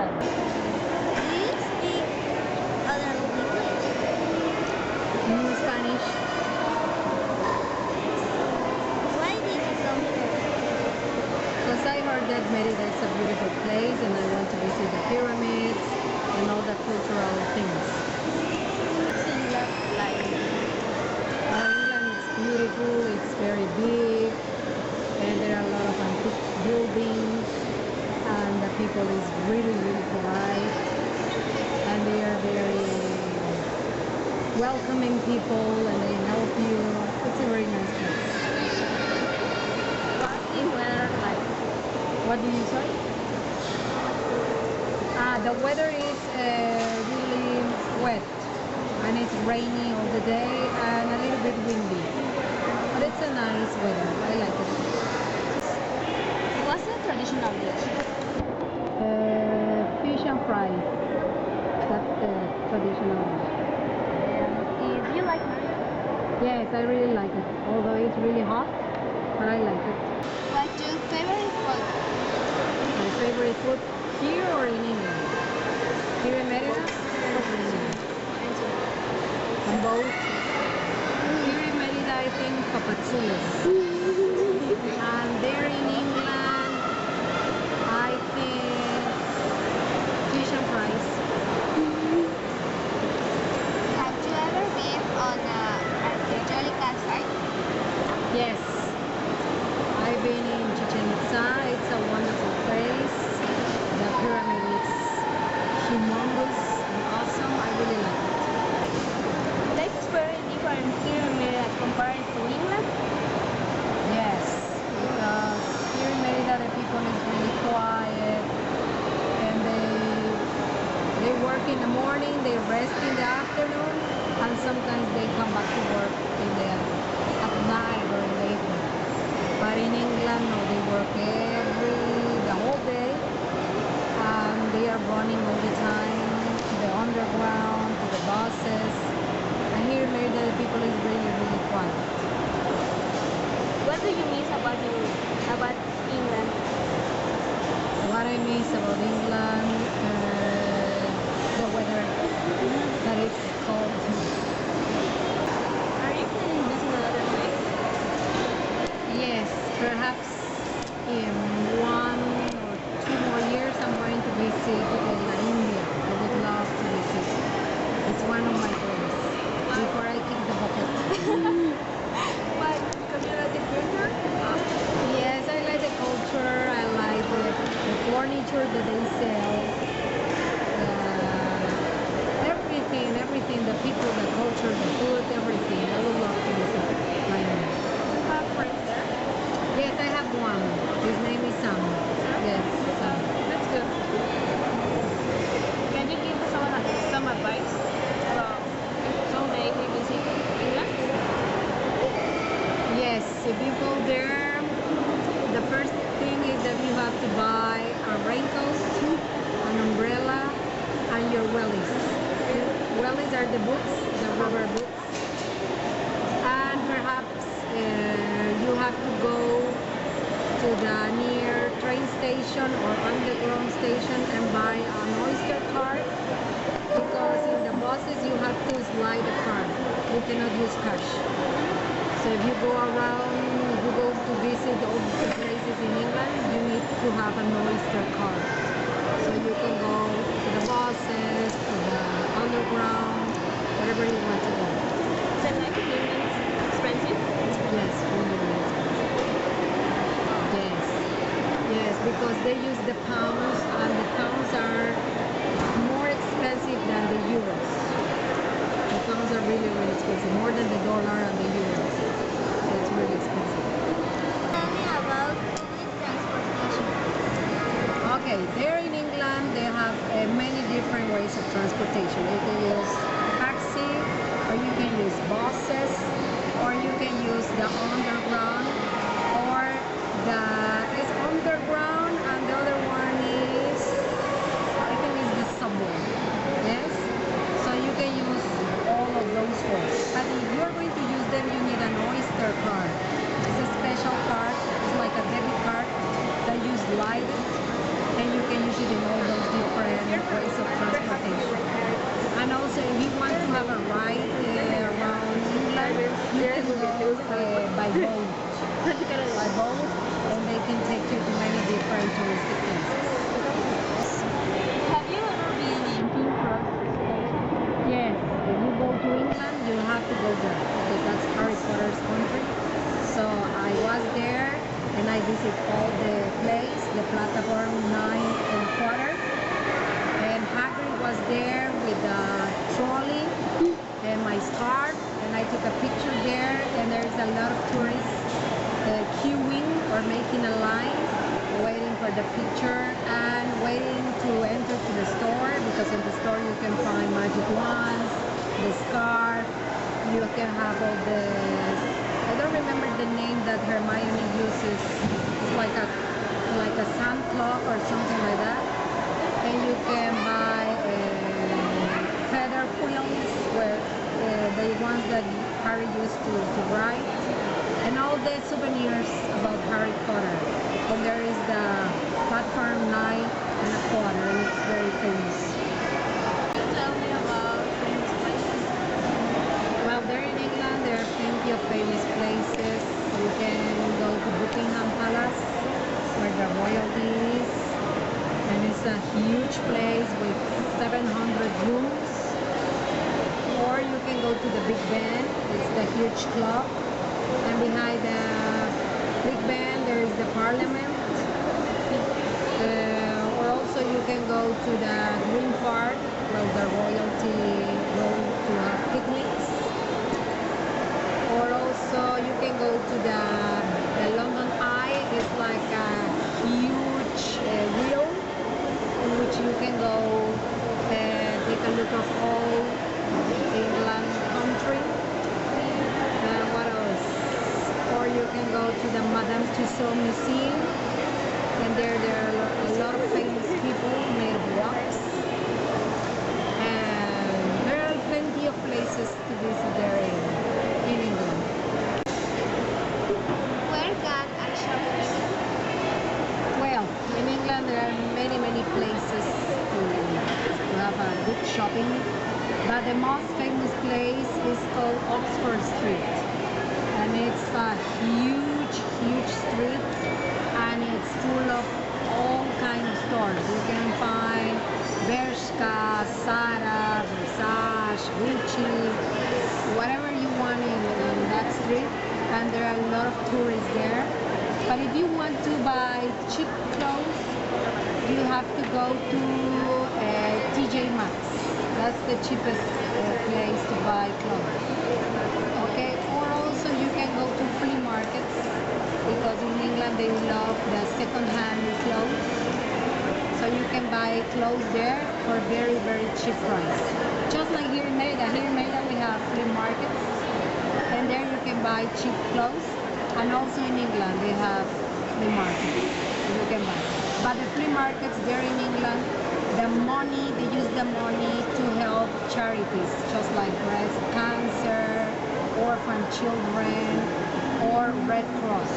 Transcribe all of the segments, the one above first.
that. Do you speak other languages? Spanish. Why did you come here? Because I heard that Merida is a beautiful place and I want to visit the pyramids and all the cultural things. England like England is beautiful, it's very big, and there are a lot of antique buildings, and the people is really, really polite, and they are very welcoming people, and they help you. It's a very nice place. what's the weather like? What do you say? The weather is really wet, and it's rainy all the day and a little bit windy. But it's a nice weather. I like it. What's the traditional dish? Fish and fries. That's the traditional dish. Do you like Mario? Yes, I really like it. Although it's really hot, but I like it. What's your favorite food? My favorite food here or in England? Here in Merida? On both. Here in Merida, I think papazulos. And there in England, I think fish and fries. Have you ever been on an archaeological site? Yes. I've been in Chichen Itza. It's a wonderful place. The pyramid is humongous and awesome. I really like it. Life is very different here in Merida compared to England. Yes, because here in Merida the people is really quiet and they work in the morning, they rest in the afternoon, and sometimes they come back to work at night or in the evening. But in England, no, they work the whole day, and they are running all the time to the underground, to the buses. And here in Merida the people is really, really quiet. What do you miss about England? What I miss about England, the weather, that it's cold. Are you planning to visit another place? Yes, perhaps in 1 or 2 more years I'm going to visit India. I would love to visit. It's one of my goals before I kick the bucket. Why? Because you like the culture? Yes, I like the culture, I like the furniture that they sell, everything, the people, the culture, the food, everything. I would love to visit India. You have friends there? Yes, I have one. His name is Sam. Yes, Sam. That's good. Can you give some advice about someday we visit England? Yes, if you go there, the first thing is that you have to buy a raincoat, an umbrella, and your wellies. Wellies are the boots, the rubber boots. And perhaps you have to go to the near train station or underground station and buy an Oyster card, because in the buses you have to slide the card. You cannot use cash. So if you go around, if you go to visit all the places in England, you need to have an Oyster card. So you can go to the buses, to the underground, wherever you want to go. The life in England is expensive? Yes, really, really expensive. Yes, yes, because they use the pounds, and the pounds are more expensive than the euros. The pounds are really, really expensive, more than the dollar and the euros. So it's really expensive. Tell me about public transportation. Okay, there in England they have many different ways of transportation. You can use taxi, or you can use buses, or you can use the underground, or it's underground, and the other one is, I think it's the subway. Yes, so you can use all of those ways. But if you're going to use them, you need an Oyster card. It's a special card. It's like a debit card that you slide it, and you can use it in all those different by boat. By boat, and they can take you to many different touristic places. Have you ever been in King Cross Station? Yes, if you go to England, you have to go there because that's Harry Potter's country. So I was there and I visit all the place, the platform 9 and 1/4. And Hagrid was there with a trolley and my scarf, and I took a picture there. And there's a lot of tourists queuing or making a line, waiting for the picture and waiting to enter to the store, because in the store you can find magic wands, the scarf, you can have all the, I don't remember the name that Hermione uses, it's like a sun clock or something like that. And you can buy feather quills, where the ones that Harry used to write, and all the souvenirs about Harry Potter. And there is the platform 9 and 1/4, and it's very famous. Can you tell me about famous places? Well, there in England there are plenty of famous places. You can go to Buckingham Palace, where the royalty is, and it's a huge place with 700 rooms. Or you can go to the Big Ben, it's the huge clock, and behind the Big Ben there is the Parliament. Or also you can go to the Green Park, where the royalty go to have picnics. Or also you can go to the London Eye. It's like a huge wheel in which you can go and take a look of all England country. What else? Or you can go to the Madame Tussauds Museum, and there are a lot of famous people made of wax. And there are plenty of places to visit there in England. Where can I shop in England? Well, in England there are many places to have a good shopping, but the most famous place is called Oxford Street, and it's a huge street, and it's full of all kind of stores. You can find Bershka, Zara, Versace, Gucci, whatever you want in that street, and there are a lot of tourists there. But if you want to buy cheap clothes, you have to go to TJ Maxx. That's the cheapest place to buy clothes. Okay, or also you can go to flea markets, because in England they love the second-hand clothes. So you can buy clothes there for very cheap price. Just like here in Merida. Here in Merida we have flea markets, and there you can buy cheap clothes. And also in England they have flea markets you can buy. But the flea markets there in England, they use the money to help charities, just like breast cancer, orphan children, or Red Cross.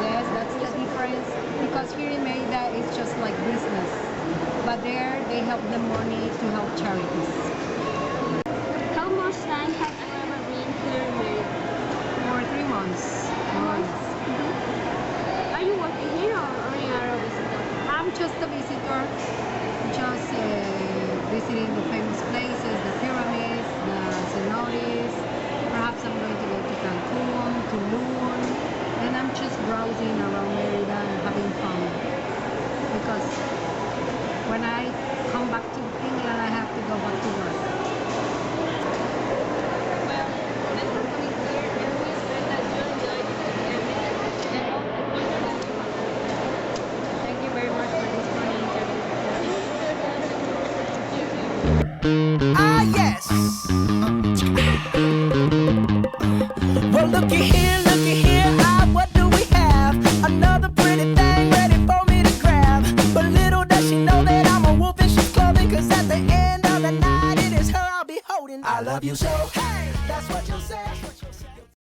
Yes, that's the difference, because here in Merida it's just like business, but there they help the money to help charities. How much time have you ever been here in Merida? For 3 months. Are you working here or you are a visitor? I'm just a visitor, just visiting the famous places, the pyramids, the cenotes. Perhaps I'm going to go to Cancun, Tulum, and I'm just browsing around Merida and having fun. Because when I come back to England, I have to go back to work. Well, thanks for coming here, and we expect that you enjoyed everything and all the content that you have. Thank you very much for this funny interview. Ah, yes. Well, looky here.